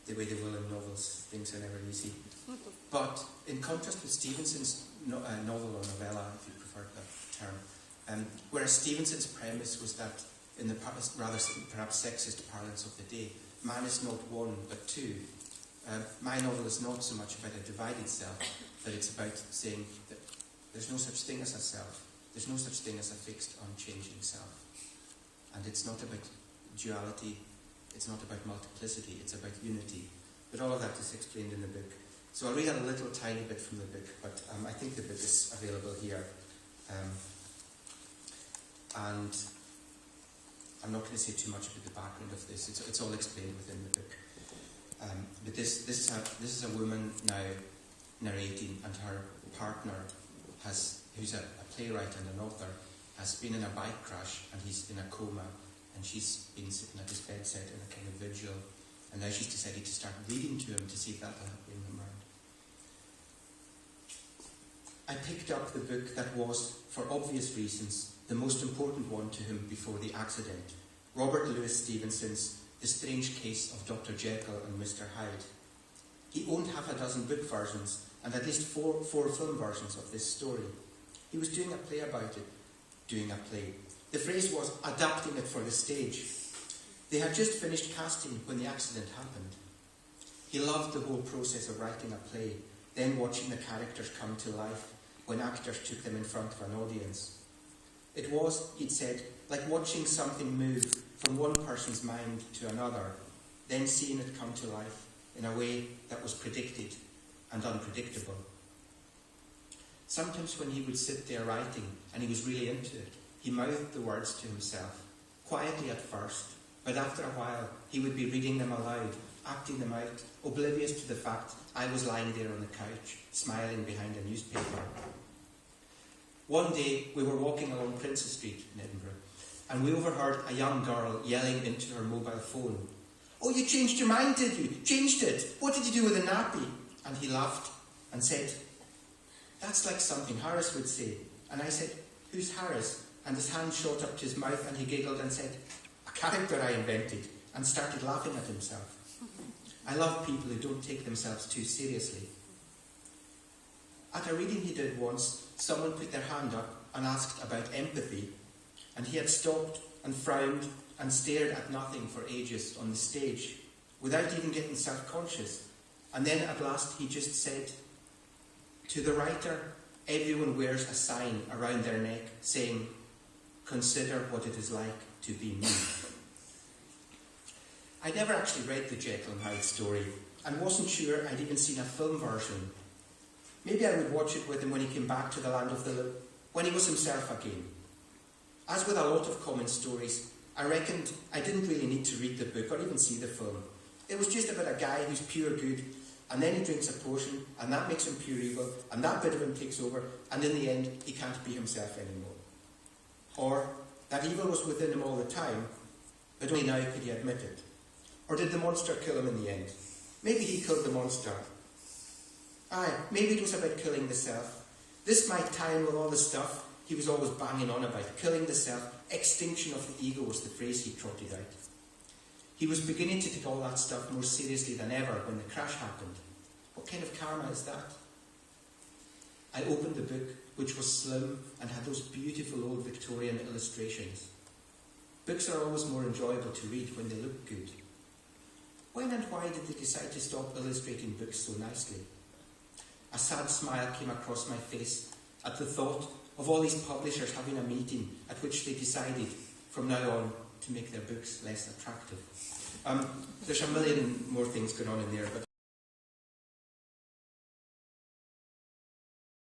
the way they will in novels. Things are never easy. But in contrast with Stevenson's novel or novella, if you prefer that term, whereas Stevenson's premise was that in the rather perhaps sexist parlance of the day, man is not one but two. My novel is not so much about a divided self, but it's about saying that there's no such thing as a self. There's no such thing as a fixed, unchanging self. And it's not about duality, it's not about multiplicity, it's about unity. But all of that is explained in the book. So I'll read a little tiny bit from the book, but I think the book is available here. And I'm not going to say too much about the background of this. It's all explained within the book. But this is a woman now narrating, and her partner who's a playwright and an author, has been in a bike crash and he's in a coma, and she's been sitting at his bedside in a kind of vigil, and now she's decided to start reading to him to see if that'll help bring him round. I picked up the book that was, for obvious reasons, the most important one to him before the accident, Robert Louis Stevenson's The Strange Case of Dr. Jekyll and Mr. Hyde. He owned half a dozen book versions and at least four film versions of this story. He was doing a play about it. Doing a play. The phrase was adapting it for the stage. They had just finished casting when the accident happened. He loved the whole process of writing a play, then watching the characters come to life when actors took them in front of an audience. It was, he'd said, like watching something move from one person's mind to another, then seeing it come to life in a way that was predicted and unpredictable. Sometimes when he would sit there writing and he was really into it, he mouthed the words to himself, quietly at first, but after a while he would be reading them aloud, acting them out, oblivious to the fact I was lying there on the couch, smiling behind a newspaper. One day we were walking along Princes Street in Edinburgh, and we overheard a young girl yelling into her mobile phone, "Oh, you changed your mind, did you? Changed it? What did you do with the nappy?" And he laughed and said, "That's like something Harris would say." And I said, "Who's Harris?" And his hand shot up to his mouth and he giggled and said, "A character I invented," and started laughing at himself. I love people who don't take themselves too seriously. At a reading he did once, someone put their hand up and asked about empathy, and he had stopped and frowned and stared at nothing for ages on the stage, without even getting self-conscious. And then at last he just said, "To the writer, everyone wears a sign around their neck saying, 'Consider what it is like to be me.'" I never actually read the Jekyll and Hyde story and wasn't sure I'd even seen a film version. Maybe I would watch it with him when he came back to the land of when he was himself again. As with a lot of common stories, I reckoned I didn't really need to read the book or even see the film. It was just about a guy who's pure good, and then he drinks a potion, and that makes him pure evil, and that bit of him takes over, and in the end, he can't be himself anymore. Or that evil was within him all the time, but only now could he admit it. Or did the monster kill him in the end? Maybe he killed the monster. Aye, maybe it was about killing the self. This might tie in with all the stuff he was always banging on about. Killing the self, extinction of the ego was the phrase he trotted out. He was beginning to take all that stuff more seriously than ever when the crash happened. What kind of karma is that? I opened the book, which was slim and had those beautiful old Victorian illustrations. Books are always more enjoyable to read when they look good. When and why did they decide to stop illustrating books so nicely? A sad smile came across my face at the thought of all these publishers having a meeting at which they decided, from now on, to make their books less attractive. There's a million more things going on in there, but